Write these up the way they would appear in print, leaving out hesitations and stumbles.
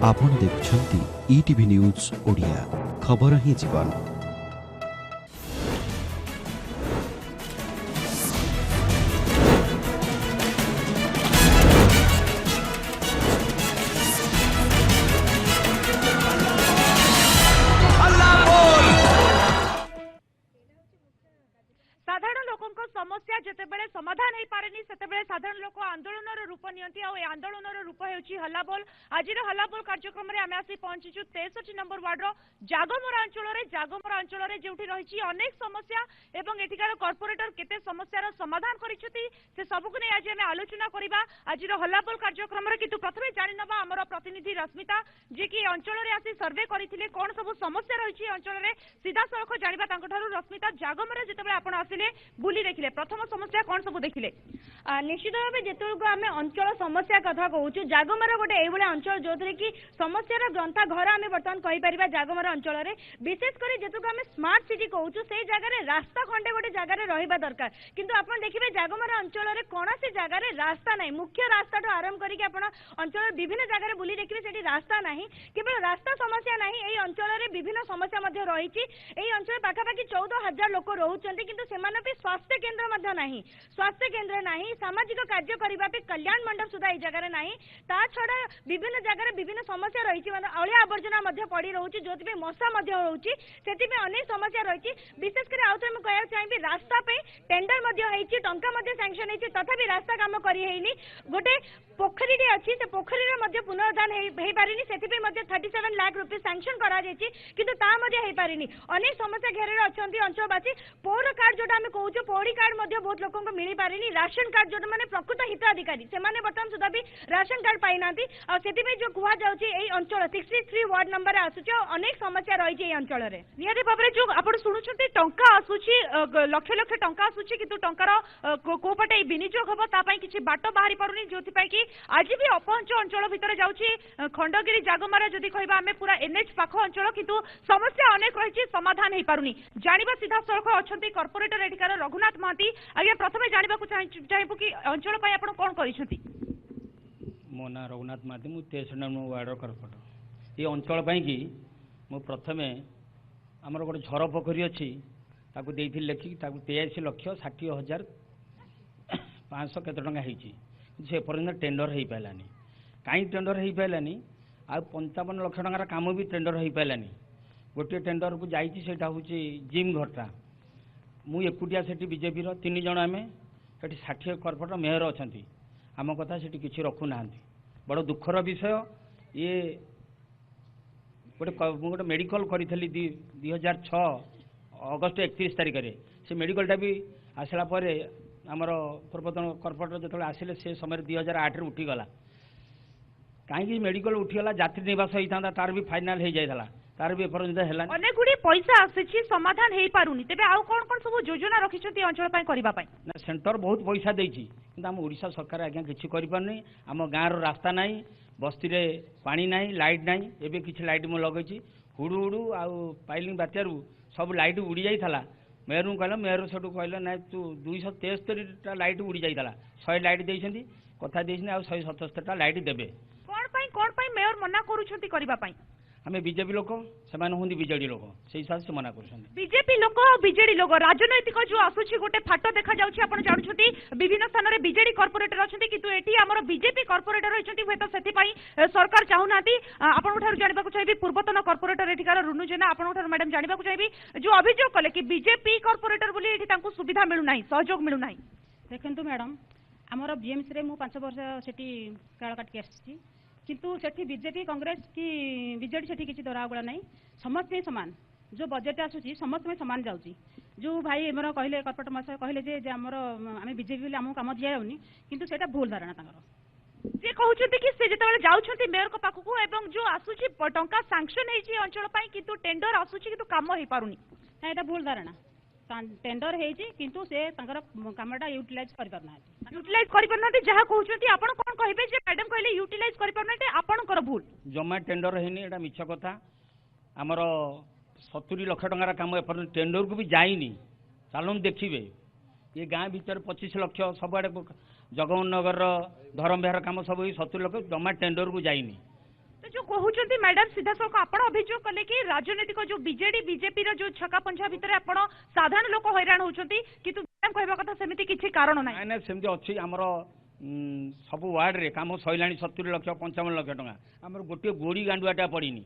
आपण देखुछंती ETV news Odia खबर ही जीवन। साधारण लोकों समस्या जितेबले समाधान हो पारे से साधारण लोक आंदोलन रूप नियंती आंदोलन रूप होची हल्लाबोल। आज हल्लाबोल कार्यक्रम में आम आसी पहुंचीचु 63 नंबर वार्ड जागमरा अंचल जो रही अनेक समस्या एवं एठिकार कॉर्पोरेटर केते समस्यार समाधान करिसेंती से सबको नहीं आज आम आलोचना करबा आज हल्लाबोल कार्यक्रम में। किंतु प्रथमे जानि नबा हमर प्रतिनिधि रश्मिता जे कि अंचल में आसी सर्वे करथिले कोन सब समस्या रही अंचल में सीधा सड़क जानिबा तांको ठारू। रश्मिता जागमरा जितेबाला आपण आसिले बुली देखिले प्रथम समस्या कौन सब देखिले? निश्चित भाव जितक आम अंचल समस्या कथा कहूँ जागमरा गोटे यही अंचल जो थे कि समस्यार ग्रंथा घर आम बर्तमान कहीपर जागमरा अंचल में विशेषकर जितक आम स्मार्ट सिटी कहूँ से जगह रास्ता खंडे गोटे जगह रहा दरकार किंतु आप देखिए जागमरा अंचल में कौन जगह रास्ता ना मुख्य रास्ता आरंभ करके अंचल विभिन्न जगह बुली देखिए से रास्ता ना केवल रास्ता समस्या ना यही अंचल में विभिन्न समस्या रही अंचल पाखापाखि 14,000 लोक रोचंती किंतु से स्वास्थ्य केन्द्र ना स्वास्थ्य केन्द्र ना सामाजिक कार्य करने कल्याण मंडप सुधा ये जगह ना ता छड़ा विभिन्न जगह विभिन्न समस्या रही अलिया आवर्जना पड़ी रोचे जो मशा रोचे से अनेक समस्या रही विशेषकर आउ थे मुझे चाहिए रास्ता टेंडर टंका सैंक्शन होती तथापि रास्ता कम करनी गोटे पोखरी अच्छी से पोखरी पुनरुद्धार हो पारे से 37 लाख रुपये सैंक्शन कर पारे अनेक समस्या घेर अच्छा अंचलवासी पौर कार्ड जोटा आम कहूँ पौड़ी कार्ड बहुत लोक मिल पारे राशन कार्ड जो मैंने प्रकृत हिताधिकारी से बर्तमान सुधा भी राशन कार्ड पाई ना से जो कहुई अंचल 63 वार्ड नंबर आसूच अनेक समस्या रही अंचल में निहती भाव में जो आप शुणुंट टंका आसूची लक्ष लक्ष टंका आसूची किंतु टंकार को पटे विनियोग हम तापाई किसी बाट बाहरी पारुनी जो कि आज भी अपहंच अंचल भितर जाऊँगी खंडगिरी जागमारा जदि कहबा आमे पूरा एनएच पाख अंचल किंतु समस्या अनेक रही समाधान हो पारुनी जानिबा सीधा सड़क अच्छा कॉर्पोरेटर एठिकार रघुनाथ महांती आज्ञा प्रथमे जानवा चाहबू कि अंचल आपण कौन कर मो ना रघुनाथ महांती मु 63 नंबर वार्ड कॉर्पोरेटर ये अंचल कि मु प्रथमे आमर गोटे झर पोखरी अच्छी ताकू देइथिल लेखिक ताकू 83,60,500 केते टंका होईची से पर्यंत टेंडर हो पारानी कहीं टेंडर हो पारानी आ 55 लाख टंकार काम भी टेंडर हो पारानी गोटे टेंडर को जाइए सेटा हूँ जिम घरटा मु एकुटिया से बीजेपी 3 जन आम से 60 कॉर्पोरेटर मेयर अच्छा आम कथा से किसी रखुना बड़ दुखर विषय ये गोटे मेडिकल करी 2006 अगस्ट 31 तारिख में से मेडिकलटा भी आसला आमर पूर्वतन कॉर्पोरेटर जो आसिले से समय 2008 उठीगला कहीं मेडिकल उठीगला यात्री निवास होता तार भी फाइनाल हो जाता तार भी एपर्यंत है अनेक गुड़ी पैसा आसी समाधान हो पारुनी तेज आउ कौन कौन सब योजना रखी अंचल करने सेंटर बहुत पैसा देती आम ओडिशा सरकार आज्ञा किसी करें आम गाँव रास्ता ना बस्ती में पानी ना लाइट ना एवं किसी लाइट मुझे लगे हुड़ू हुड़ू आउ पाइलिंग बात्यारू सब लाइट उड़ी जाता मेयर को कहला मेयर से कहले ना तू 273 लाइट उड़ी जाता 100 लाइट देती कथा देती आ 177 लाइट देवे कौन मेयर मना कर आम बीजेपी लोक से बीजेडी लोक से हिसाब से मना कर बीजेपी लोक बीजेडी लोक राजनैतिक जो आसूची गोटे फाट देखा जाउछि आपण जानछथि विभिन्न स्थान रे बीजेडी कॉर्पोरेटर अछथि किंतु एठी हमर बीजेपी कॉर्पोरेटर अछथि हेतु सेति पई सरकार चाहुनाती आपण ठार जानबा को चाहिबी पूर्वतन कॉर्पोरेटर एठिकार रुनु जेना आपण ठार मैडम जानबा को चाहिबी जो अभियोग कले कि बीजेपी कॉर्पोरेटर बोली एठी तांको सुविधा मिलु नाही सहयोग मिलु नाही। देखंतु मैडम हमर बीएमसी रे मु 5 वर्ष सेठी काळ काट के आछि किंतु सेठी बीजेपी कांग्रेस कि बीजेडी सेठी किसी दरागुड़ा नहीं समस्त समान जो बजेट आसूची समस्त में समान जाऊँगी जो भाई एमर कहले कॉर्पोरेटर महाशय कहले आमर आम बीजेपी आम कम दिखाऊनी किंतु सेटा भूल धारणा से कहते कि से जिते जाऊँच मेयर को पाखक एवं जो आसूची टंका सैंक्शन होती अंचल किंतु टेंडर आसूची किंतु काम हो पारुनी यहाँ भूल धारणा टेंडर होती किंतु से कामटा यूटिलाइज कर जहाँ कहते आपन कौन कहे मैडम कहले यूटिलाइज कर आपणकर भूल जमा टेंडर होनी एटा मिछ कथा आमर 70 लाख टंकार काम एपर्यंत टेंडर को भी जाइनी चलन देखिए ये गाँ भीतर 25 लाख सबुआड़े जगमोहन नगर धरम बिहार कम सब 70 लाख जमा टेंडर को जाइनी। तो जो कहते मैडम सीधा सड़क आप अभियोग कले कि राजनीतिक जो बीजेडी बीजेपी जो छका पंछा भितर आप साधारण लोक हैरान होती किंतु कहवा कथा सेमती किसी कारण ना ना सेमती अच्छी आमर सब वार्ड रे काम सैला 70 लाख 55 लाख टका आमर गोटे गोड़ी गांडुआटा पड़नी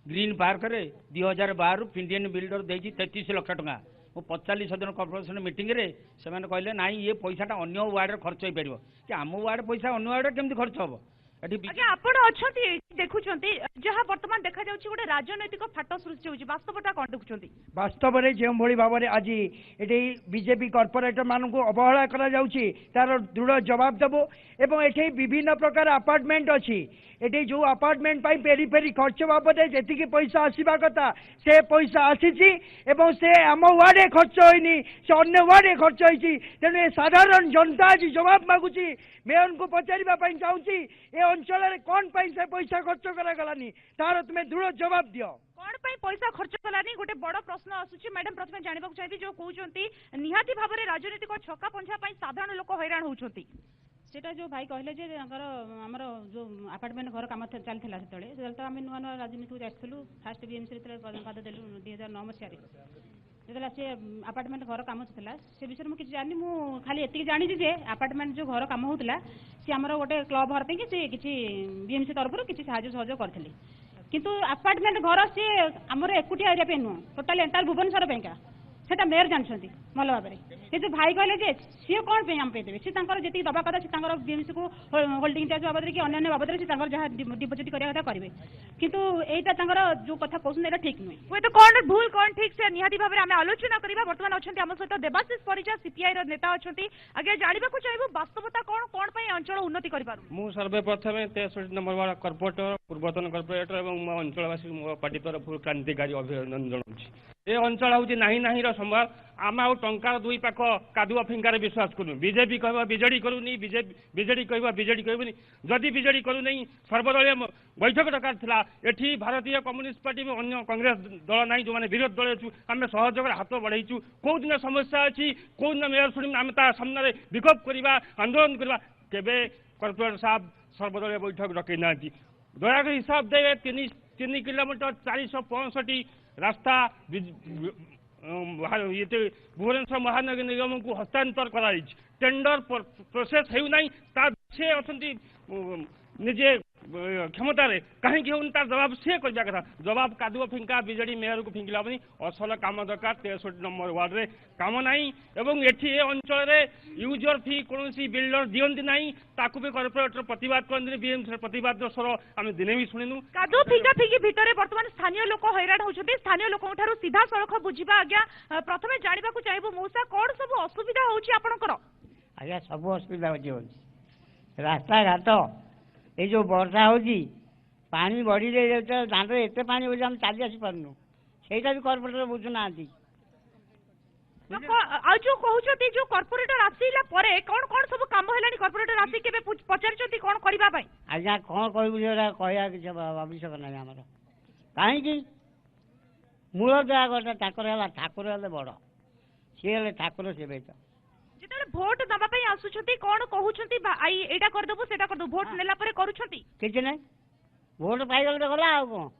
ग्रीन पार्क रे 2012 रु इंडियन बिल्डर देती 33 लाख टका वो 45 दिन कॉर्पोरेशन मीटिंग रे से कहले ना ये पैसाटा अन्य वार्ड खर्च हो पार कि आम वार्ड पैसा अन्य वार्ड केमती खर्च हम ଆପଣ ଅଛନ୍ତି ଦେଖୁଛନ୍ତି ଯାହା ବର୍ତ୍ତମାନ ଦେଖାଯାଉଛି ଗୋଟେ ରାଜନୈତିକ ଫାଟ ସୃଷ୍ଟି ହେଉଛି ବାସ୍ତବତା କଣ ଦେଖୁଛନ୍ତି ବାସ୍ତବରେ ଯେଉଁଭଳି ଭାବରେ ଆଜି ଏଠି ବିଜେପି କର୍ପୋରେଟର ମାନଙ୍କୁ ଅବହେଳା କରାଯାଉଛି ତାର ଦୃଢ ଜବାବ ଦେବୁ ଏବଂ ଏଠି ବିଭିନ୍ନ ପ୍ରକାର ଆପାର୍ଟମେଣ୍ଟ ଅଛି ଏଠି ଯୋଉ ଆପାର୍ଟମେଣ୍ଟ ପାଇଁ ପେରି ପେରି ଖର୍ଚ୍ଚ ବାବଦରେ ଯେତିକି ପଇସା ଆସିବା କଥା ସେ ପଇସା ଆସିଛି ଏବଂ ସେ ଆମ ୱାର୍ଡରେ ଖର୍ଚ୍ଚ ହୋଇନି ସେ ଅନ୍ୟ ୱାର୍ଡରେ ଖର୍ଚ୍ଚ ହୋଇଛି ତେଣୁ ଏ ସାଧାରଣ ଜନତା ଆଜି ଜବାବ ମାଗୁଛି मेयरको पचारिबा पई चाहूची ए अंचल रे कोन पई से पैसा खर्च करा गलानी तार तुमे दृढ़ जवाब दियो कोन पई पैसा खर्च कलानी गोटे बड़ प्रश्न आसुची मैडम प्रथमे जानिबा को चाहबी जो कहउचंती निहाती भाबरे राजनीतिक छक्का पंछा पई साधारण लोक हैरान होउचंती सेटा जो भाई कहले जे हमर जो अपार्टमेंट घर काम चलथिला सेतले तो आमे नुआ नुआ राजनीति जाइथलु फर्स्ट बीएमसी रे पद देलु 2009 मसिया रे जेतला से अपार्टमेंट घर काम होतला से विषय मु किछ जानि मु खाली एतिक जानि जे अपार्टमेंट जो घर काम होतला से हमर गोटे क्लब घर पे कि से किछि बीएमसी तरफ किछि सहायता सहयोग करथिले किंतु अपार्टमेंट घर से हमर एकुटिया एरिया पे नु टोटल एंटायर भुवनेश्वर पेका सेटा मेयर जानछंती भल भाबरे ए जो भाई कहले जे सी कोन पे हम पे देबे सी तांकर जेति दबा कथा सी तांकर बीएमसी को होल्डिंग टैक्स बाबद कि अन्य बाबद सी तांकर जहा डिपॉजिट करिया कथा करबे किंतु एटा तांकर जो कथा कहउछन एटा ठीक नुय होय तो कोन भूल कोन ठीक से निहाती भाबरे हमें आलोचना करिबा वर्तमान अछंती हम सहित देवाशीष परिजा सीपीआई रो नेता अछंती आगे जानिबा को चाहबो वास्तवता कोन कोन पई अंचल उन्नति करि पारु मु सर्वे प्रथमे 63 नंबर वाला कॉर्पोरेटर पूर्वतन कॉर्पोरेटर एवं मो अंचलवासी मो पार्टी तरफ क्रांतिकारी अभिनंदन जणाउछि ए अंचल हूँ नाही नाही संभाल आम आ टंकार दुई पाख कादुआ फिंगार विश्वास करूँ बीजेपी कह बीजेडी करूनी बीजेडी कह बीजेडी कहबनी जदि बीजेडी करूनी सर्वदलीय बैठक दरकार था एठी भारतीय कम्युनिस्ट पार्टी में अन्य कांग्रेस दल ना जो मैंने विरोध दल अच्छु आम सहयोग हाथ बढ़ाइचु कौ दिन समस्या अच्छी कौ दिन मेयर शुणी आम ता सामने विक्षोभ करवा आंदोलन करवा केबे कॉर्पोरेटर साहब सर्वदलीय बैठक डकई ना दयाकर हिसाब देवे 3 किलोमीटर 465 रास्ता भुवनेश्वर महानगर निगम को हस्तांतर कर टेंडर प्रोसेस हो से अच्छी निजे क्षमतार कहीं तार जवाब सी करवा कथा जवाब कादुआ फिंका बीजेडी मेयर को फिंकला असल काम दरकार 63 नंबर वार्ड रे काम नाई एवं एठी अंचल यूजर फी कौन बिल्डर दियंती नाई ताकू भी कॉर्पोरेटर प्रतिवाद करते बीएमसी प्रतिवाद स्वर आम दिने भी शुणिनु कादुआ फिंका फिंकी भितर वर्तमान स्थानीय लोक हैरान होउछथि स्थानीय लोकन ठारू सीधा सड़क बुझिबा आज्ञा प्रथमे जानिबा को चाहबो मौसा कोन सब असुविधा होउछि आपनकर आज्ञा सब असुविधा होछि रास्ता घाट ये जो वर्षा होगी पानी बढ़ी दांड एत पा हम चली आसी पार्नु से कॉर्पोरेटर बुझुना जो कहते जो कॉर्पोरेटर आसिला परे कौन कौन सब काम हेलानी कॉर्पोरेटर आसी केबे पचारचती कौन करबा पई आज्ञा कौन कहबु जेरा कहया कि आवश्यक नाही हमर काहे कि मूल जगह गोटे ठाकुर हेले बड़ सी हेले ठाकुर से बेटा जेतले भोट दबा पई आसुछती कोन कहउछती आई एटा कर देबो सेटा कर दो भोट नेला परे करूछती किछ नै भोट पाइ गला आ को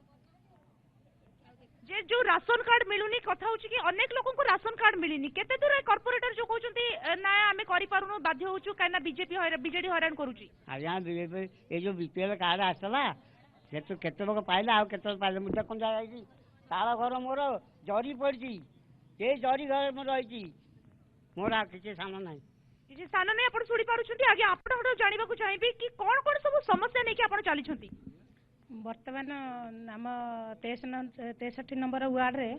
जे जो राशन कार्ड मिलुनी कथा होची कि अनेक लोगों को राशन कार्ड मिलिनी केते दूर कॉर्पोरेटर जो कहउछती ना हमें करि पारुनो बाध्य होछु काना बीजेपी बीजेडी हैरान करूची आज्ञा बीजेपी ए जो बीपीएल कार्ड आसला से तो केते लोग पाइला आ केते पाइले मुटा कोन जाई ताला घर मोर जरी पड़ची ए जरी घर मोर रहिची मोर आ किछि सामान नाही किछि सामान नै आपण सुडी पारुछंती आगे आपण हडो जानिबा को चाहेबी कि कोन कोन सब समस्या नै कि आपण चालिछंती वर्तमान आम 63 नंबर वार्ड रे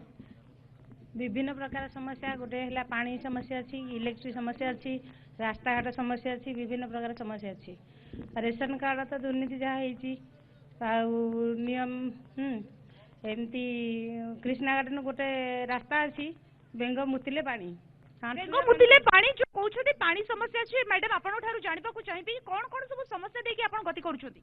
विभिन्न प्रकार समस्या गोटे है पानी समस्या अच्छी इलेक्ट्रिक समस्या अच्छी रास्ता घाट समस्या अच्छी विभिन्न प्रकार समस्या अच्छी रेशन कार्ड तो दुर्नीति जहाँ नियम एमती कृष्णा गार्डन गोटे रास्ता अच्छी बेंग मुतिले पानी मुतिले पानी जो कहउछथि पानी समस्या अछि मैडम आपण ठारू जानिबा को चाहिबी कोन कोन सब समस्या देखि आपण गति करूछथि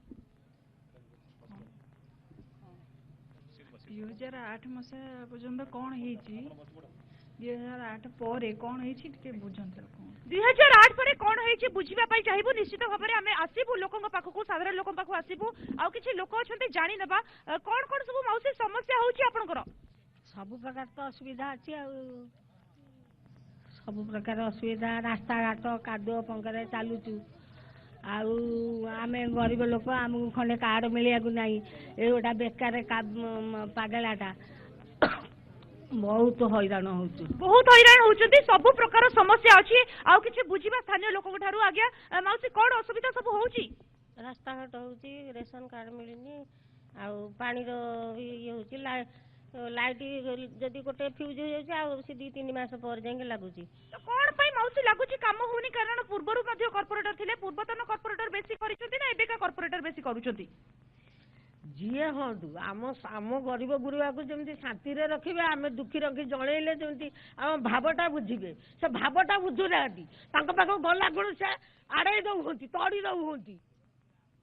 2008 मसिया पर्यंत कौन 2008 ପରେ କ'ଣ ହେଇଛି ଟିକେ ବୁଝନ୍ତୁ କ'ଣ 2008 ପରେ କ'ଣ ହେଇଛି ବୁଝିବା ପାଇଁ ଚାହିଁବୁ ନିଶ୍ଚିତ ଭାବରେ ଆମେ ଆସିବୁ ଲୋକଙ୍କ ପାଖକୁ ସାଧାରଣ ଲୋକଙ୍କ ପାଖକୁ ଆସିବୁ ଆଉ କିଛି ଲୋକ ଅଛନ୍ତି ଜାଣି ନେବା କ'ଣ କ'ଣ ସବୁ ମାଉସୀ ସମସ୍ୟା ହଉଛି ଆପଣଙ୍କର ସବୁ ପ୍ରକାର ତ ଅସୁବିଧା ଅଛି ଆଉ ସବୁ ପ୍ରକାର ଅସୁବିଧା ରାସ୍ତାଘାଟ କାଦୁଅ ପଙ୍କରେ ଚାଲୁଛୁ ଆଉ ଆମେ ଗରିବ ଲୋକ ଆମକୁ ଖଣ୍ଡେ କାର୍ଡ ମିଳିବାକୁ ନାହିଁ ଏ ଗୋଟା ବେକାର ପାଗଳାଟା ବହୁତ ହଇରାଣ ହଉଛୁ ବହୁତ ହଇରାଣ ହଉଛନ୍ତି ସବୁ ପ୍ରକାର ସମସ୍ୟା ଅଛି ଆଉ କିଛି ବୁଝିବା ସ୍ଥାନୀୟ ଲୋକଙ୍କ ଠାରୁ ଆଜ୍ଞା ମାଉସୀ କ'ଣ ଅସୁବିଧା ସବୁ ହଉଛି ରାସ୍ତାଘାଟ ହଉଛି ରେସନ କାର୍ଡ ମିଳିନି ଆଉ ପାଣିର ଇଏ ହଉଛି ଲାଇଟ୍ ଯଦି ଗୋଟେ ଫ୍ୟୁଜ୍ ହେଇଯାଉଛି ଆଉ ସେ 2-3 ମାସ ପରେ ଯାଇକି ଲାଗୁଛି କ'ଣ ପାଇଁ ମାଉସୀ ଲାଗୁଛି କାମ ହଉନି କାରଣ ପୂର୍ବରୁ ମଧ୍ୟ କର୍ପୋରେଟର ଥିଲେ ପୂର୍ବତନ କର୍ପୋରେଟର ବେଶୀ କରିଛନ୍ତି ନା ଏବେକା କର୍ପୋରେଟର ବେଶୀ କରୁଛନ୍ତି ଯିଏ ହୁଅନ୍ତୁ ଆମ ଗରିବ ଗୁରୁବାକୁ ଯେମିତି ଶାନ୍ତିରେ ରଖିବେ ଆମେ ଦୁଃଖୀ ରଖି ଜଣେଇଲେ ଯେମିତି ଆମ ଭାବଟା ବୁଝିବେ ସେ ଭାବଟା ବୁଝୁନାହାନ୍ତି ତାଙ୍କ ପାଖକୁ ଗଲା ବେଳୁ ସେ ଆଡ଼େଇ ଦଉଛନ୍ତି ତଡ଼ି ଦଉଛନ୍ତି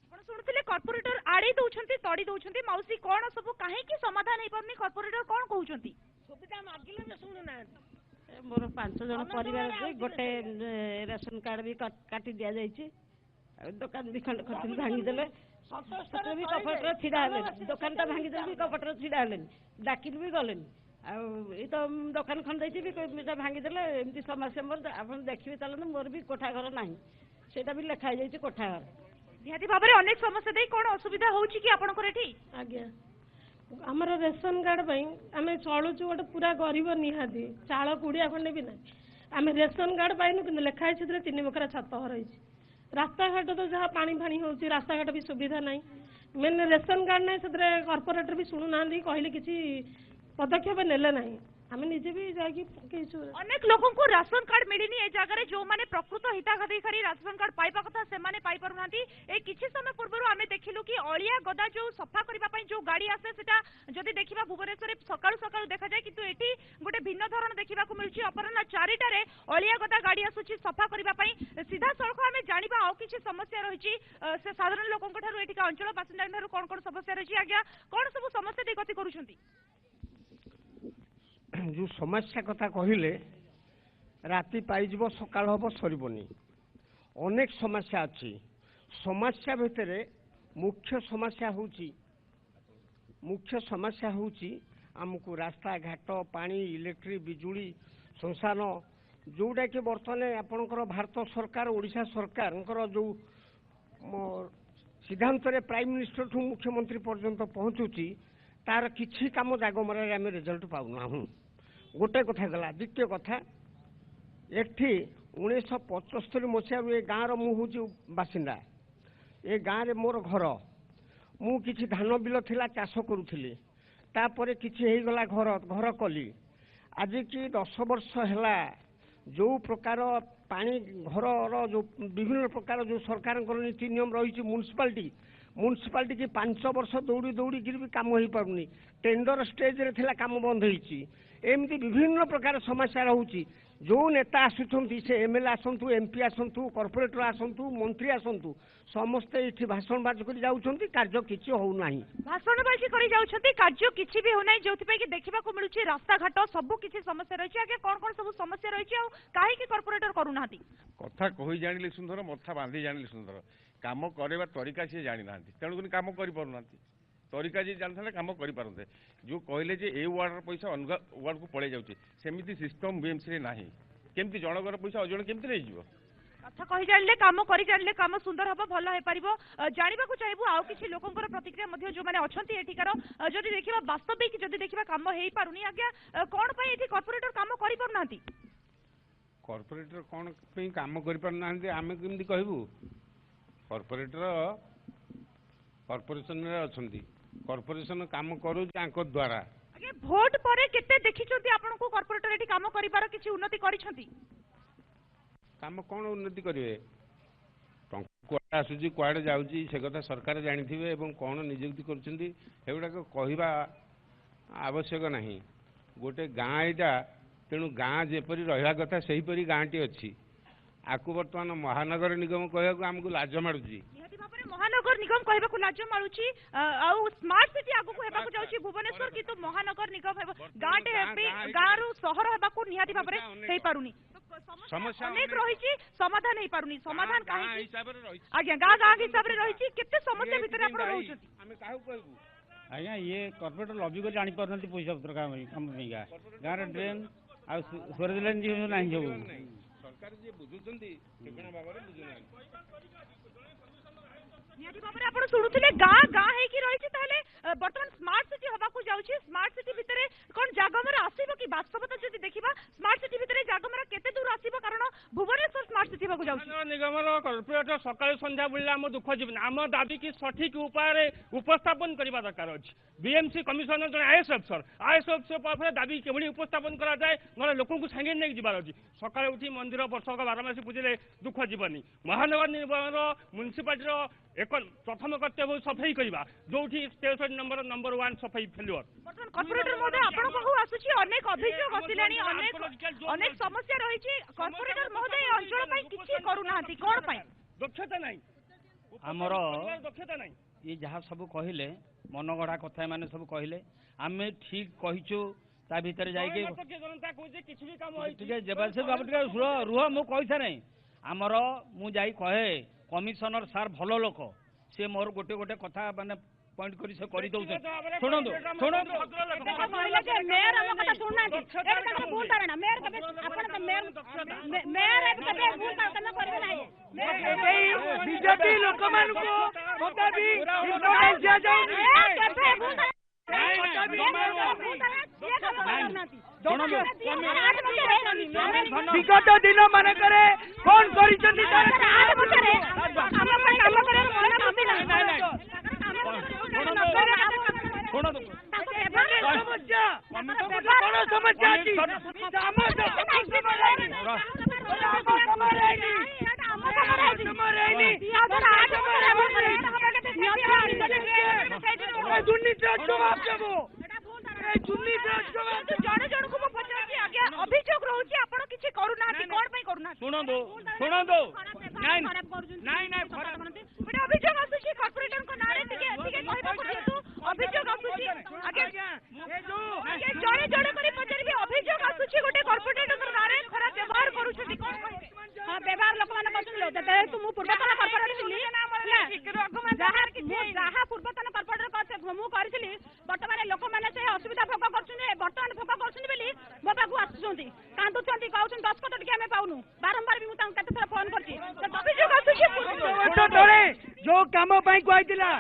ଆପଣ ଶୁଣୁଥିଲେ କର୍ପୋରେଟର ଆଡ଼େଇ ଦଉଛନ୍ତି ତଡ଼ି ଦଉଛନ୍ତି ମାଉସୀ କ'ଣ ସବୁ କାହିଁକି ସମାଧାନ ହେଇପାରୁନି କର୍ପୋରେଟର କ'ଣ କହୁଛନ୍ତି ସୁବିଧା ମାଗିଲେ ବି ଶୁଣୁନାହାନ୍ତି ମୋର 5 ଜଣ ପରିବାର ଅଛି ଗୋଟେ ରେସନ କାର୍ଡ ବି କାଟି ଦିଆଯାଇଛି ଆଉ ଦୋକାନ ବି ଖଣ୍ଡ ଖଣ୍ଡ ଭାଙ୍ଗିଦେଲେ ବି କପଟରେ ଛିଡ଼ା ହେଲେନି ଦୋକାନଟା ଭାଙ୍ଗିଦେଲେ ବି କପଟରେ ଛିଡ଼ା ହେଲେନି ଡାକିଲି ବି ଗଲେନି ଆଉ ଏଇ ତ ଦୋକାନ ଖଣ୍ଡ ଦେଇଛି ବି ଭାଙ୍ଗିଦେଲେ ଏମିତି ସମସ୍ୟା ମୋର ଆପଣ ଦେଖିବେ ଚାଲନ୍ତୁ ମୋର ବି କୋଠା ଘର ନାହିଁ ସେଇଟା ବି ଲେଖା ହେଇଯାଇଛି କୋଠା ଘର ନିହାତି ଭାବରେ ଅନେକ ସମସ୍ୟା ଦେଇ କ'ଣ ଅସୁବିଧା ହଉଛି କି ଆପଣଙ୍କର ଏଠି ଆଜ୍ଞା ଆମର ରେସନ କାର୍ଡ ପାଇଁ ଆମେ ଚଳୁଛୁ ଗୋଟେ ପୁରା ଗରିବ ନିହାତି ଚାଳ କୁଡ଼ିଆ ଖଣ୍ଡେ ବି ନାହିଁ ଆମେ ରେସନ କାର୍ଡ ପାଇନୁ କିନ୍ତୁ ଲେଖା ହେଇଛି ସେଥିରେ 3 ବଖରା ଛାତ ଘର ହେଇଛି ରାସ୍ତାଘାଟ ତ ଯାହା ପାଣି ଫାଣି ହେଉଛି ରାସ୍ତାଘାଟ ବି ସୁବିଧା ନାହିଁ ମେନ୍ ରେସନ କାର୍ଡ ନାହିଁ ସେଥିରେ କର୍ପୋରେଟର ବି ଶୁଣୁନାହାନ୍ତି କହିଲେ କିଛି ପଦକ୍ଷେପ ନେଲେ ନାହିଁ ଆମେ ନିଜେ ବି ଯାଇକି ପକେଇଛୁ ଅନେକ ଲୋକଙ୍କୁ ରାସନ କାର୍ଡ ମିଳିନି ଏ ଜାଗାରେ ଯୋଉମାନେ ପ୍ରକୃତ ହିତାଧିକାରୀ ରାସନ କାର୍ଡ ପାଇବା କଥା ସେମାନେ ପାଇପାରୁନାହାନ୍ତି ଏଇ କିଛି ସମୟ ପୂର୍ବରୁ ଆମେ ଦେଖିଲୁ କି ଅଳିଆ ଗଦା ଯୋଉ ସଫା କରିବା ପାଇଁ ଯୋଉ ଗାଡି ଆସେ ସେଟା ଯଦି ଦେଖିବା ଭୁବନେଶ୍ୱରରେ ସକାଳୁ ସକାଳୁ ଦେଖାଯାଏ କିନ୍ତୁ ଏଠି ଗୋଟେ ଭିନ୍ନ ଧରଣ ଦେଖିବାକୁ ମିଳୁଛି ଅପରାହ୍ନ 4ଟାରେ ଅଳିଆ ଗଦା ଗାଡି ଆସୁଛି ସଫା କରିବା ପାଇଁ ସିଧାସଳଖ ଆମେ ଜାଣିବା ଆଉ କିଛି ସମସ୍ୟା ରହିଛି ସେ ସାଧାରଣ ଲୋକଙ୍କ ଠାରୁ ଏଠିକା ଅଞ୍ଚଳ ବାସିନ୍ଦାଙ୍କ ଠାରୁ କ'ଣ କ'ଣ ସମସ୍ୟା ରହିଛି ଆଜ୍ଞା କ'ଣ ସବୁ ସମସ୍ୟା ଦେଇ ଗତି କରୁଛନ୍ତି जो समस्या कथा कहले राति पाइब सकाल हम सरबनी अनेक समस्या अच्छी समस्या भितर मुख्य समस्या हूँ आमको रास्ता घाट पानी इलेक्ट्रिक बिजुली संसाधन जोटा कि बर्तमान आपणकर भारत सरकार ओडिशा सरकार जो सिद्धांत प्राइम मिनिस्टर ठू मुख्यमंत्री पर्यंत पहुँचुची तार किसी कम जागमर आम रिजल्ट पाऊना गोटे कथा गला द्वितीय कथा एठी 1975 मसीह ये गाँव मुझे बासिंदा ए गाँव रे मोर घर मु किछि धान बिल थिला चाष करूथिली तापरे किछि हेई गला घर कली आज की 10 वर्ष हैला जो प्रकार पानी घर जो विभिन्न प्रकार जो सरकार नीति नियम रही म्युनिसिपालिटी की 5 वर्ष दौड़ी दौड़ी भी काम हो पारुनी टेंडर स्टेज रे थिला काम बंद होईची एमती विभिन्न प्रकार समस्या रोची जो नेता आसुंट से एमएलए आसतु एमपी आसतु कॉर्पोरेटर आसतु मंत्री आसतु समस्ते ये भाषण बाज कर जाउछंती कार्य किछि होउना भाषणबाजी कर जाउछंती कार्य किछि भी होना जोथि पे कि देखिबा को मिलुछि रास्ता घाट सब किछि समस्या रहिछि आगे कोन कोन सब समस्या रहिछि आ काहे कि कॉर्पोरेटर करूनाहांती कथा कहि जानिले सुंदर मथा बांधी जानिले सुंदर काम करबा तरीका से जानि नाहांती तेणु काम करि पारुनाहांती तरीका जी जानते कम करते जो कहले जे ए वार्डर पैसा अलग वार्ड को पड़े जाऊँगी सेमती सिस्टम बीएमसी ना केमती जनकर पैसा अजन केमती नहीं जीव कथा कहि जानिले काम सुंदर हम भल हो पारिबो जानिबा को चाहबो आउ किछि लोकंकर प्रतिक्रिया मध्ये जो माने अछंती एठिकार जदि देखिबा वास्तविक जदि देखिबा काम हेई पारुनी आज्ञा कोन पई एठी कॉर्पोरेटर काम करि पारुनांती कॉर्पोरेटर कोन पई काम करि पारुनांती आमे केमती कहबू कॉर्पोरेटर कॉर्पोरेशन रे अछंती कॉर्पोरेशन काम करू द्वारा आगे भोट परे केते देखिछंती आपन को कॉर्पोरेटर एठी काम करिबार किछि उन्नति करिछंती काम कोन उन्नति करिवे टंका आसुची कुआडे जाउची से कथा सरकार जानिथिबे एवं कोन नियुक्ति करछंती एगुडा को कहिबा आवश्यक नाही गोटे गाँ एटा तेणु गाँ जेपरी रहिबा कथा सही परी गाँटी अछि आकु बर्तमान महानगर निगम कहवाक आमको लाज मारुची निहाती भाबरे महानगर निगम कहबाकू लाज मारुची आउ स्मार्ट सिटी आगु को हेबाकू जाउची भुवनेश्वर किंतु महानगर निगम हेबो गाँटे हेबी गाँरु सहर हेबाकू निहाती भाबरे हेई पारुनी समस्या अनेक रहिची समाधान हेई पारुनी समाधान काहे आज्ञा गाँ हिसाब रे रहिची केते समस्या भितर आपण रहउछथि आमे काहू कहबू आज्ञा ये कॉर्पोरेटर लॉबी को जानी पारनती पैसा पत्र काम पेगा गाँव ड्रेन आ सूरज लाइन जी नाही सब सरकार जे बुझुचंदी ठिकणा भाबरे बुझुना निहाती भाबरे आपण सुनुथिले गाँ हेकी रहिची ताले वर्तमान स्मार्ट सिटी हबाकू जाउची स्मार्ट सिटी भितरे कोन जागमरा आसीबो कि वास्तवता जदि देखिबा स्मार्ट सिटी भितरे जागमरा केते दूर आसीबो कारण भुवनेश्वर स्मार्ट सिटी हबाकू जाउची निगमर कॉर्पोरेटर सकाळ संध्या बुलिला हम दुख जीवन आम दाबी की सठिक उपाय उपस्थापन करबा दरकार अछि बीएमसी कमिशनर जन आईएएस अफसर पाखरे दाबी केवली उपस्थापन करा जाए न लोक को संगे नै जिबार अछि सकाळ उठी मंदिर वर्षक 12 मास पूजिले दुख जीवनी महानगर निगमर म्युनिसिपालिटी एक प्रथम कर्तव्य सफाई करबा जोठी स्टेशन नंबर 1 सफाई फेल्युअर वर्तमान कॉर्पोरेटर महोदय आपण पाखु आसुची अनेक अभियोग आसिलानी अनेक समस्या रहिची कॉर्पोरेटर महोदय अंचल पई किछि करू नाहंती कोन पई दक्षता नै हमर दक्षता नै ये जहाँ सब कहले मनगढ़ा कथा माने सब कहले आमे ठीक कहिचो ता भीतर जाइके जनता कहूजे किछि भी काम होई ठीक है जबाल से बाबू रुह मु कहिसा नै हमर मु जाई कहे कमिशनर सार भलो लोक से मोर गोटे गोटे कथा माने पॉइंट करी से करी दउ सुनंदो कहले जे मेयर हम कथा सुननांती एक कथा भूल तारना मेयर कबे आपण त मेयर कबे भूल ता तने करबे नाही बीजेपी लोक मान को होता भी इन्फ्लुएंस दिया जाए कबे भूल विगत दिन मानकरे कौन करिसंती दुर्नीति जवाब देबो जण जण को पचारछि आगे अभियोग रहउछि आपण किछि करू नाहंती कोन पई करू नाहंती सुनंदो नाइ बडा अभियोग आसुछि कॉर्पोरेटर को नारे टिके कहबा को दियतु अभियोग आसुछि आगे जण जण करी पचारबे अभियोग आसुछि गोटे कॉर्पोरेटर को नारे खराब व्यवहार करूछथि कोन हां व्यवहार लोक माने करछन ते तू मु पूर्वतन कॉर्पोरेटर छिली जहा पूर्वतन कॉर्पोरेटर को मु करछली वर्तमान लोक माने से असुविधा भोग करछन वर्तमान भोग करछन बेली मो पाखु आसुछंती कांदुछंती कहउछन 10 कट टिके हमें पाउनु बारंबार भी मु तां केते थरा फोन करछि तो अभियोग आसुछि तो तळे जो काम पई कहतिला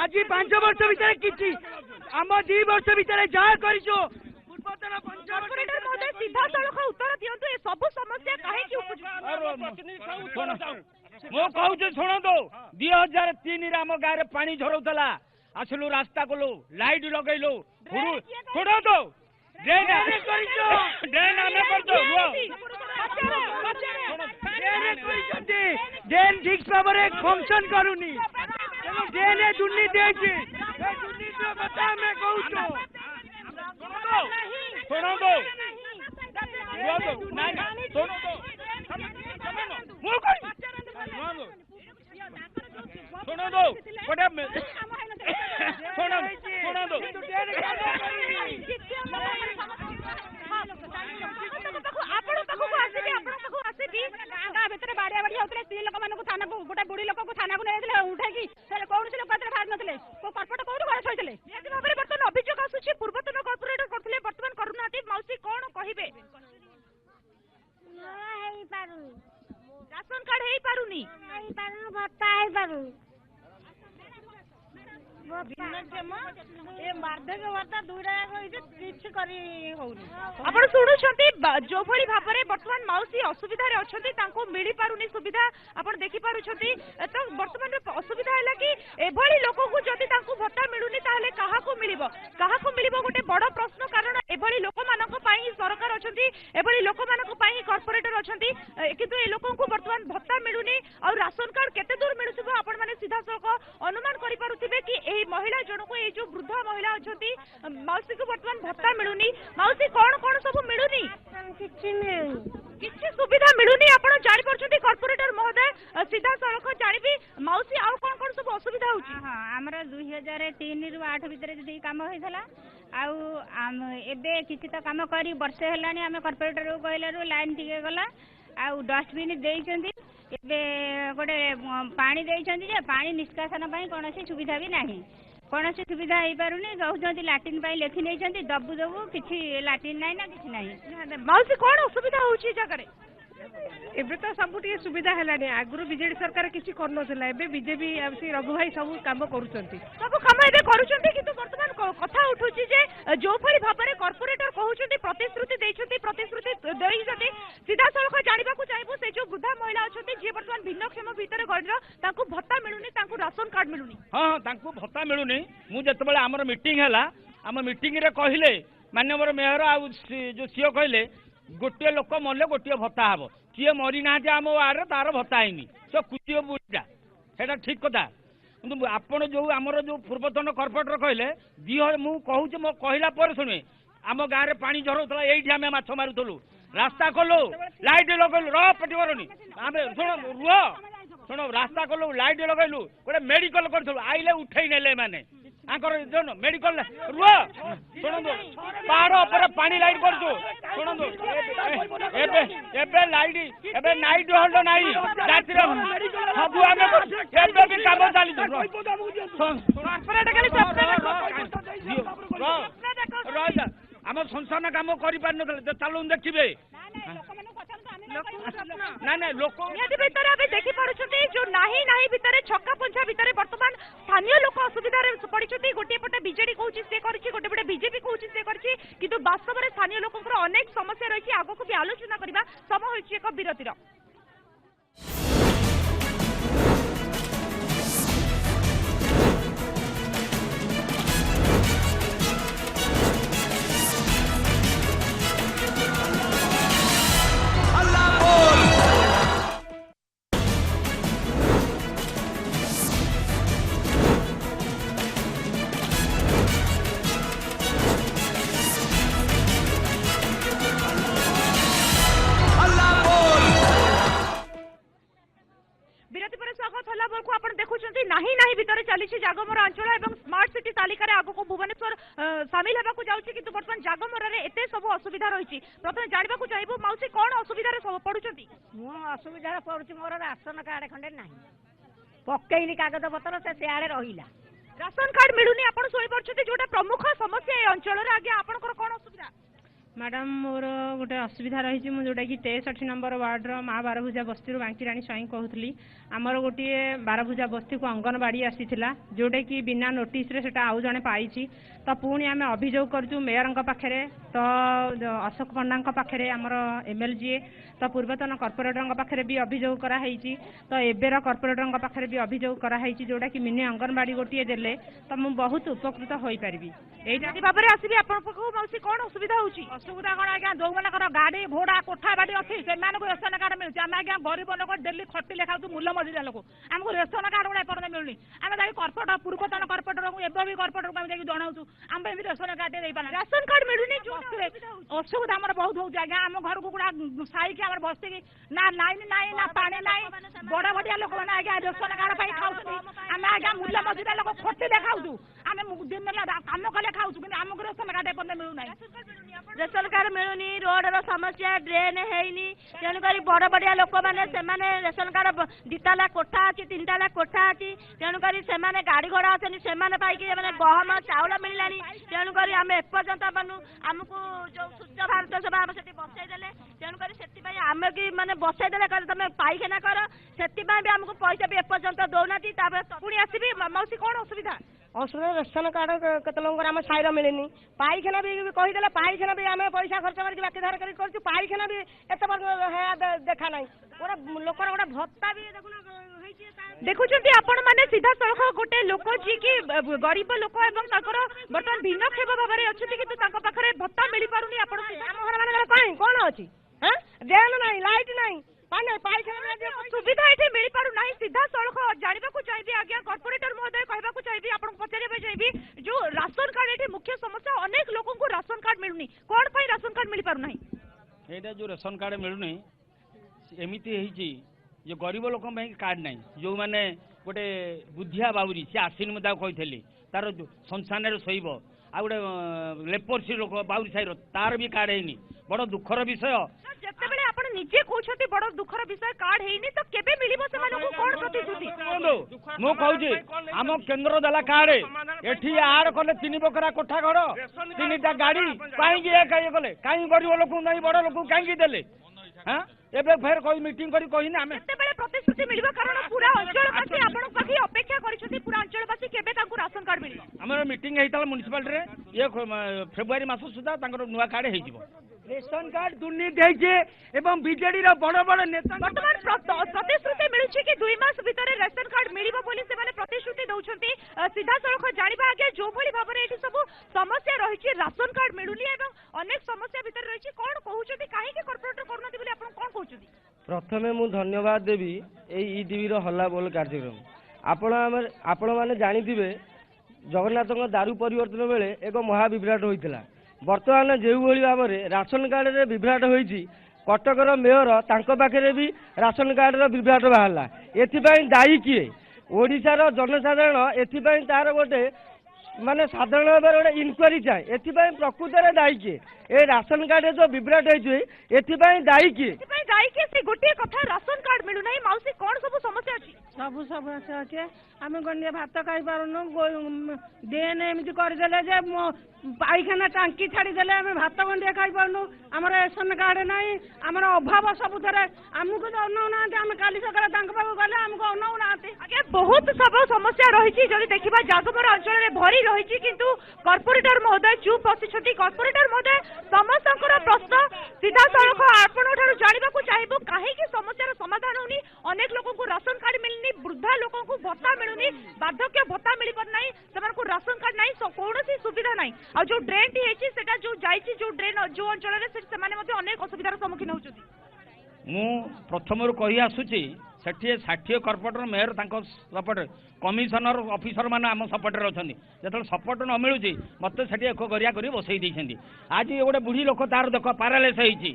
आज 5 वर्ष भीतर किछि हम 2 वर्ष भीतर जा करिसो पूर्वतन कॉर्पोरेटर महोदय सीधा सड़क उत्तर दियंतु ए सब समस्या काहे कि उपजु मो कहू शुणु 2003 रे आम गाँव में पानी झरौला आसलु रास्ता कलु लाइट लगेलु शुणु ड्रेन ड्रेन ठीक भाव में फंक्शन करूनी ड्रेन दुर्नीति कथा आम कहूँ स्त्री लोक मान थाना को गोटे बुढ़ी लोक को थाना को नहीं उठेकी कौन से लोक बाहर नथिले कॉर्पोरेटर कौन घर छइले बर्तमान अभियोग आसुछि पूर्वतन कॉर्पोरेटर करथिले वर्तमान करूनाती मौसी कोन कहिबे राशन कार्ड हेई पारुनी भत्ता हेई पारु आपण सुनुछंती जो भली भाबरे वर्तमान मौसी असुविधा रे अछंती तांको मिली पारुनी सुविधा आपण देखि पारुछंती तो वर्तमान असुविधा हैला कि एभली लोक को जदी तांको भत्ता मिलुनी ताहले काहा को मिलिबो गोटे बड़ प्रश्न कारण एभली लोकमानक पई सरकार अछंती एभली लोकमानक पई कॉर्पोरेटर अछंती किंतु ए लोकन को वर्तमान भत्ता मिलुनी और राशन कार्ड केते दूर मिलुथिबो आपण माने सीधा सळक अनुमान करि पारुथिबे कि एही महिला जनको ए जो वृद्धा महिला अछंती मौसी को वर्तमान भत्ता मिलुनी मौसी कोन कोन सब मिलुनी किछि सुविधा मिलुनी आपण जानि परछथि कॉर्पोरेटर महोदय सीधा सळक जानिबी मौसी आउ कोन कोन सब असुविधा होउची हां हमरा 2003 रु 8 भीतर जदी काम होइथला आउ एबे किछि त काम करी वर्षे हेलानी आमे कॉर्पोरेटर को कहलारु लाइन टिके गला आउ डस्टबिन देइछंती एबे गोटे पानी देइछंती जे पानी निष्कासन पई कोनोसी सुविधा भी नाही कोनोसी सुविधा हेई पारुनी कहउछंती लैट्रिन पई लेखि नेइछंती दबु दबु किछि लैट्रिन नाही ना किछि नाही मौसी कोन असुविधा होउची जगरे ଏବେ ତ ସବୁ ଟିକେ ସୁବିଧା ହେଲାଣି ଆଗରୁ ବିଜେଡି ସରକାର କିଛି କରୁନଥିଲା ଏବେ ବିଜେପି ରଘୁ ଭାଇ ସବୁ କାମ କରୁଛନ୍ତି ସବୁ କାମ ଏବେ କରୁଛନ୍ତି କିନ୍ତୁ ବର୍ତ୍ତମାନ କଥା ଉଠୁଛି ଯେ ଯୋଉ ଭଳି ଭାବରେ କର୍ପୋରେଟର କହୁଛନ୍ତି ପ୍ରତିଶ୍ରୁତି ଦେଇଛନ୍ତି ସିଧାସଳଖ ଜାଣିବାକୁ ଚାହିଁବୁ ସେ ଯୋଉ ବୃଦ୍ଧା ମହିଳା ଅଛନ୍ତି ଯିଏ ବର୍ତ୍ତମାନ ଭିନ୍ନକ୍ଷମ ଭିତରେ ଗଢ଼ିର ତାଙ୍କୁ ଭତ୍ତା ମିଳୁନି ତାଙ୍କୁ ରାସନ କାର୍ଡ ମିଳୁନି ହଁ ତାଙ୍କୁ ଭତ୍ତା ମିଳୁନି ମୁଁ ଯେତେବେଳେ ଆମର ମିଟିଂ ହେଲା ଆମ ମିଟିଂରେ କହିଲେ ମାନ୍ୟବର ମେୟର ଆଉ ଯୋଉ ସିଓ କହିଲେ गोटे लोक मरले गोटे भत्ता हम किए मरी ना आम वार्ड तार भत्ता हैनी से खुशी बुढ़ा है ठीक कथा कि आपण जो आमर जो पूर्वतन कॉर्पोरेटर कहले मु कहूँ मो कहला पर शुणे आम गाँव में पानी झरोला ये आम माछ मारुलु रास्ता कलु लाइट लगेलु रटी करनी आम शुण रुह शुण रास्ता कलु लाइट लगेलु गोटे मेडिकल करूँ आइले उठे ने मैंने मेडिकल रुह शुणु पहाड़ पर पानी लाइट करूँ शुणु लाइट एबे नाइट होल्ड नहीं रातिर सब आम भी काम चली आम संस्थान काम कर चलू देखिए ना लोक भितर अभी देखि पारुछथि जो नाही नाही भितर छक्का पंछा भितर वर्तमान स्थानीय लोक असुविधा रे पड़िछथि गोटे पटे बीजेडी कहूची से करछि गोटे पटे बीजेपी कहूची से करछि किंतु वास्तव में स्थानीय लोकंकर अनेक समस्या रही आगो को भी आलोचना करबा समय होइछि एक विरतिर जागमरा अंचल और स्मार्ट सिटी तालिका आग को भुवनेश्वर सामिल होगा जाऊँगी कि बर्तमान जागमरा एत सब असुविधा रही प्रथम जानवा चाहिए मौसी कौन असुविधा पड़ुंट असुविधा पड़ुची मोर राशन कार्ड खंडे ना पकईनी कागज पत्र से सियाड़े रहा राशन कार्ड मिलूनी आप जोटा प्रमुख समस्या ये अंचल आगे आपंकर कौन असुविधा मैडम मोर गोटे असुविधा रही जोटा कि 63 नंबर वार्ड माँ बारभुजा बस्ती बांकीराणी स्वाई कहूली आमर गोटे बारभुजा बस्ती को अंगनवाड़ी आसी जोटा कि बिना नोटिस रे सेटा आउ जने पाई तो पुणी आम अभियोग करूँ मेयर पाखे तो अशोक पंडा पाखे आमर एमएलजी तो पूर्वतन कॉर्पोरेटर पाखे भी अभियोग कराई तो एबेर कॉर्पोरेटर पाखे भी अभियोग कराई जोटा कि मिनी अंगनवाड़ी गोटे देले तो मुझे बहुत उपकृत हो पारि यही भाव में आसबि मौसी कौन असुविधा होची असुविधा कौन आज्ञा जो मानकर गाड़ी भोड़ा कोठा बाड़ी अच्छी से रेशन कार्ड मिलूँ आम आज्ञा गरीब लोक डेली खटिले खाऊ मूल्य मजुरिया लोक आमको रेशन कार्ड गुड़ा एपर्यंत मिलूनी आम जाए कॉर्पोरेटर पूर्वतन कॉर्पोरेटर को एवं भी कॉर्पोरेटर को जाए जनाऊँ आम भी रेशन कार्ड दे पारे राशन कार्ड मिलूनी असुविधा आम बहुत हो आज्ञा आम घर को गुड़ा साइक आम बसिकी ना लाइन ना ना पानी ना बड़ बड़िया लोक मैंने आज्ञा रेशन कार्ड पाई खाऊ आम आज्ञा मूल्य मजुरिया लोक खटिले खाऊ आम दिन काम कले खाऊ कि आमको रेशन कार्ड एपर्यंत मिलूना रेशन कार्ड मिलूनी रोड समस्या ड्रेन हैनी तेणुक बड़ बड़िया लोक मैंने रेशन कार्ड 2 ताला कोठा अच्छी 3 ताला कोठा अच्छी तेणुक गाड़ी घोड़ा अच्छे से गहम चाउल मिलला तेणुक आम एपर्यंत आमको जो स्वच्छ भारत सेवा आम से बसईदे तेणुक से आम कि मैंने बसईदे तुम पाइखाना कर से आमको पैसा भी एपर्यंत दौना पुणी आसबि मौसी कौन असुविधा असुविधा रेशन कार्ड केत लोक आम साइर मिलनी पाइखाना भी कहीदे पाइखाना भी आम पैसा खर्च करके बाकी धार कर पाइखाना भी एत देखा ना ଗୋଟେ ଲୋକର ଗୋଟେ ଭତ୍ତା ବି ଦେଖୁନ ହେଇଛି ଦେଖୁଛନ୍ତି ଆପଣ ମାନେ ସିଧାସଳଖ ଗୋଟେ ଲୋକ ଯିଏକି ଗରିବ ଲୋକ ଏବଂ ତାଙ୍କର ବର୍ତ୍ତମାନ ଭିନ୍ନକ୍ଷମ ଭାବରେ ଅଛନ୍ତି କିନ୍ତୁ ତାଙ୍କ ପାଖରେ ଭତ୍ତା ମିଳିପାରୁନି ଆପଣ ଆମ ଘର ମାନଙ୍କର କାହିଁ କଣ ଅଛି ଡ୍ରେନ ନାହିଁ ଲାଇଟ୍ ନାହିଁ ସୁବିଧା ଏଠି ମିଳିପାରୁନାହିଁ ସିଧାସଳଖ ଜାଣିବାକୁ ଚାହିଁବି ଆଜ୍ଞା କର୍ପୋରେଟର ମହୋଦୟ କହିବାକୁ ଚାହିଁବି ଆପଣଙ୍କୁ ପଚାରିବାକୁ ଚାହିଁବି ଯୋଉ ରାସନ କାର୍ଡ ଏଠି ମୁଖ୍ୟ ସମସ୍ୟା ଅନେକ ଲୋକଙ୍କୁ ରାସନ କାର୍ଡ ମିଳୁନି କଣ ପାଇଁ ରାସନ କାର୍ଡ ମିଳିପାରୁନାହିଁ ଏଇଟା ଯୋଉ ରେସନ କାର୍ଡ ମିଳୁନି ଏମିତି ହେଇଛି ଯେ ଗରିବ ଲୋକଙ୍କ ପାଇଁ କାର୍ଡ ନାହିଁ ଯୋଉମାନେ ଗୋଟେ ବୁଦ୍ଧିଆ ବାଉରୀ ସେ ଆସିନି ମୁଁ ତାକୁ କହିଥିଲି ତାର ସଂସ୍ଥାନରେ ଶୋଇବ ଆଉ ଗୋଟେ ଲେପରସି ଲୋକ ବାଉରୀ ସାହିର ତାର ବି କାର୍ଡ ହେଇନି ବଡ ଦୁଃଖର ବିଷୟ ଯେତେବେଳେ ଆପଣ ନିଜେ କହୁଛନ୍ତି ବଡ ଦୁଃଖର ବିଷୟ କାର୍ଡ ହେଇନି ତ କେବେ ମିଳିବ ସେମାନଙ୍କୁ କଣ ପ୍ରତିଶ୍ରୁତି ମୁଁ କହୁଛି ଆମ କେନ୍ଦ୍ର ଦେଲା କାର୍ଡ ଏଠି ଆଡ କଲେ 3 ବଖରା କୋଠା ଘର 3ଟା ଗାଡି କାହିଁକି କଲେ କାହିଁକି ଗରିବ ଲୋକଙ୍କୁ ନାହିଁ ବଡ ଲୋକଙ୍କୁ କାହିଁକି ଦେଲେ ଏବେ ଫେର କହି ମିଟିଂ କରି କହିନି ଆମେ କେତେବେଳେ ପ୍ରତିଶ୍ରୁତି ମିଳିବ କାରଣ ପୁରା ଅଞ୍ଚଳବାସୀ ଆପଣଙ୍କ ପାଖେ ଅପେକ୍ଷା କରିଛନ୍ତି ପୁରା ଅଞ୍ଚଳବାସୀ କେବେ ତାଙ୍କୁ ରାସନ କାର୍ଡ ମିଳିବ ଆମର ମିଟିଂ ହେଇଥିଲା ମ୍ୟୁନିସିପାଲିଟିରେ ଇଏ ଫେବୃଆରୀ ମାସ ସୁଦ୍ଧା ତାଙ୍କର ନୂଆ କାର୍ଡ ହେଇଯିବ ରେସନ କାର୍ଡ ଦୁର୍ନୀତି ହେଇଛି ଏବଂ ବିଜେଡିର ବଡ ବଡ ନେତା ବର୍ତ୍ତମାନ ପ୍ରତିଶ୍ରୁତି ମିଳୁଛି କି 2 ମାସ ଭିତରେ ରେସନ କାର୍ଡ ମିଳିବ ବୋଲି ସେମାନେ ପ୍ରତିଶ୍ରୁତି ଦଉଛନ୍ତି ସିଧାସଳଖ ଜାଣିବା ଆଗେ ଯୋଉଭଳି ଭାବରେ ଏଠି ସବୁ ସମସ୍ୟା ରହିଛି ରାସନ କାର୍ଡ ମିଳୁନି ଏବଂ ଅନେକ ସମସ୍ୟା ଭିତରେ ରହିଛି କଣ କହୁଛନ୍ତି କାହିଁକି କର୍ପୋରେଟର କରୁନାହାନ୍ତି ବୋଲି ଆପଣ କଣ କହୁଛନ୍ତି ପ୍ରଥମେ ମୁଁ ଧନ୍ୟବାଦ ଦେବି ଏଇ ଇଟିଭିର ହଲ୍ଲା ବୋଲ କାର୍ଯ୍ୟକ୍ରମ ଆପଣମାନେ ଜାଣିଥିବେ ଜଗନ୍ନାଥଙ୍କ ଦାରୁ ପରିବର୍ତ୍ତନ ବେଳେ ଏକ ମହାବିଭ୍ରାଟ ହୋଇଥିଲା ବର୍ତ୍ତମାନ ଯେଉଁଭଳି ଭାବରେ ରାସନ କାର୍ଡରେ ବିଭ୍ରାଟ ହୋଇଛି କଟକର ମେୟର ତାଙ୍କ ପାଖରେ ବି ରାସନ କାର୍ଡର ବିଭ୍ରାଟ ବାହାରିଲା ଏଥିପାଇଁ ଦାୟୀ କିଏ ଓଡ଼ିଶାର ଜନସାଧାରଣ ଏଥିପାଇଁ ତାର ଗୋଟେ ମାନେ ସାଧାରଣ ଭାବରେ ଗୋଟେ ଇନକ୍ୱାରି ଚାହେଁ ଏଥିପାଇଁ ପ୍ରକୃତରେ ଦାୟୀ କିଏ ଏ ରାସନ କାର୍ଡରେ ଯୋଉ ବିଭ୍ରାଟ ହେଇଛି ଏଥିପାଇଁ ଦାୟୀ କିଏ ସେ ଗୋଟିଏ କଥା ରାସନ କାର୍ଡ ମିଳୁନାହିଁ ମାଉସୀ କଣ ସବୁ ସମସ୍ୟା ଅଛି ସବୁ ସମସ୍ୟା ଅଛି ଆମେ ଗଣ୍ଡିଏ ଭାତ ଖାଇପାରୁନୁ ଡ୍ରେନ୍ ଏମିତି କରିଦେଲେ ଯେ ପାଇଖାନା ଟାଙ୍କି ଛାଡ଼ିଦେଲେ ଆମେ ଭାତ ଗଣ୍ଡିଏ ଖାଇପାରୁନୁ ଆମର ରେସନ କାର୍ଡ ନାହିଁ ଆମର ଅଭାବ ସବୁଥିରେ ଆମକୁ ତ ଅନଉନାହାନ୍ତି ଆମେ କାଲି ସକାଳେ ତାଙ୍କ ପାଖକୁ ଗଲେ ଆମକୁ ଅନଉନାହାନ୍ତି ଆଜ୍ଞା ବହୁତ ସବୁ ସମସ୍ୟା ରହିଛି ଯଦି ଦେଖିବା ଜାଗମରା ଅଞ୍ଚଳରେ ଭରି ରହିଛି କିନ୍ତୁ କର୍ପୋରେଟର ମହୋଦୟ ଚୁପ୍ ବସିଛନ୍ତି କର୍ପୋରେଟର ମହୋଦୟ ସମସ୍ତଙ୍କର ପ୍ରଶ୍ନ ସିଧାସଳଖ ଆପଣଙ୍କ ଠାରୁ ଜାଣିବାକୁ ଚାହିଁବୁ କାହିଁକି ସମସ୍ୟାର ସମାଧାନ ହଉନି ଅନେକ ଲୋକଙ୍କୁ ରାସନ କାର୍ଡ ମିଳୁନି ବୃଦ୍ଧା ଲୋକଙ୍କୁ ଭତ୍ତା ମିଳୁନି ବାର୍ଦ୍ଧକ୍ୟ ଭତ୍ତା ମିଳିପାରୁନାହିଁ ସେମାନଙ୍କୁ ରାସନ କାର୍ଡ ନାହିଁ କୌଣସି ସୁବିଧା ନାହିଁ ଆଉ ଯୋଉ ଡ୍ରେନ୍ଟି ହେଇଛି ସେଟା ଯୋଉ ଯାଇଛି ଯୋଉ ଡ୍ରେନ୍ ଯୋଉ ଅଞ୍ଚଳରେ ସେମାନେ ମଧ୍ୟ ଅନେକ ଅସୁବିଧାର ସମ୍ମୁଖୀନ ହଉଛନ୍ତି ମୁଁ ପ୍ରଥମରୁ କହି ଆସୁଛି ସେଠି 60 କର୍ପୋରେଟର ମେୟର ତାଙ୍କ ସପୋର୍ଟରେ କମିଶନର ଅଫିସର ମାନେ ଆମ ସପୋର୍ଟରେ ଅଛନ୍ତି ଯେତେବେଳେ ସପୋର୍ଟ ନ ମିଳୁଛି ମତେ ସେଠି ଏକ ଗରିଆ କରି ବସେଇ ଦେଇଛନ୍ତି ଆଜି ଗୋଟେ ବୁଢୀ ଲୋକ ତାର ଦେଖ ପାରାଲାଇସ୍ ହେଇଛି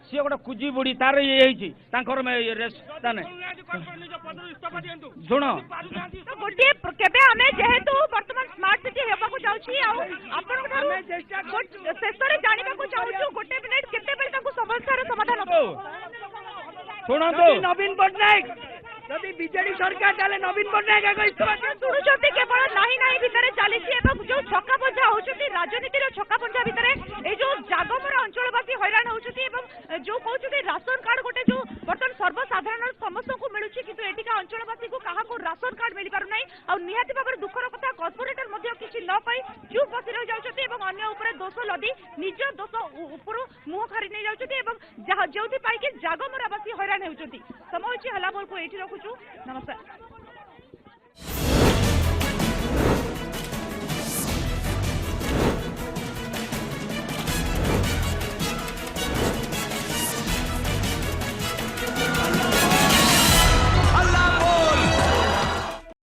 ସିଏ ଗୋଟେ କୁଜି ବୁଢୀ ତାର ଇଏ ହେଇଛି ତାଙ୍କର ଶୁଣ ଗୋଟିଏ କେବେ ଆମେ ଯେହେତୁ ବର୍ତ୍ତମାନ ସ୍ମାର୍ଟ ସିଟି ହେବାକୁ ଯାଉଛି ଆଉ ଆପଣଙ୍କ ଠାରୁ ଶେଷରେ ଜାଣିବାକୁ ଚାହୁଁଛୁ ଗୋଟେ ମିନିଟ୍ କେତେବେଳେ ତାଙ୍କୁ ସମସ୍ୟାର ସମାଧାନ ଶୁଣନ୍ତୁ ନବୀନ ପଟ୍ଟନାୟକ ଯଦି ବିଜେଡି ସରକାର ତାହେଲେ ନବୀନ ପଟ୍ଟନାୟକ ଶୁଣୁଛନ୍ତି କେବଳ ନାହିଁ ନାହିଁ ଭିତରେ ଚାଲିଛି ଏବଂ ଯୋଉ ଛକା ପଞ୍ଝା ହଉଛନ୍ତି ରାଜନୀତିର ଛକା ପଞ୍ଝା ଭିତରେ ଏଇ ଯୋଉ ଜାଗମରା ଅଞ୍ଚଳବାସୀ ହଇରାଣ ହଉଛନ୍ତି ଏବଂ ଯୋଉ କହୁଛନ୍ତି ରାସନ କାର୍ଡ ଗୋଟେ ଯୋଉ ବର୍ତ୍ତମାନ ସର୍ବସାଧାରଣ ସମସ୍ତଙ୍କୁ ମିଳୁଛି କିନ୍ତୁ ଏଠିକା ଅଞ୍ଚଳବାସୀକୁ କାହାକୁ ରାସନ କାର୍ଡ ମିଳିପାରୁନାହିଁ ଆଉ ନିହାତି ଭାବରେ ଦୁଃଖର କଥା କର୍ପୋରେଟର ମଧ୍ୟ କିଛି ନ ପାଇ ଚୁପ୍ ବସି ରହିଯାଉଛନ୍ତି ଏବଂ ଅନ୍ୟ ଉପରେ ଦୋଷ ଲଦି ନିଜ ଦୋଷ ଉପରୁ ମୁହଁ ଖାରି ନେଇ ଯାଉଛନ୍ତି ଏବଂ ଯେଉଁଥିପାଇଁ କି ଜାଗମରାବାସୀ ହଇରାଣ ହେଉଛନ୍ତି ସମୟ ହେଉଛି ହଲାବୋଲକୁ ଏଇଠି ରଖୁଛୁ ନମସ୍କାର।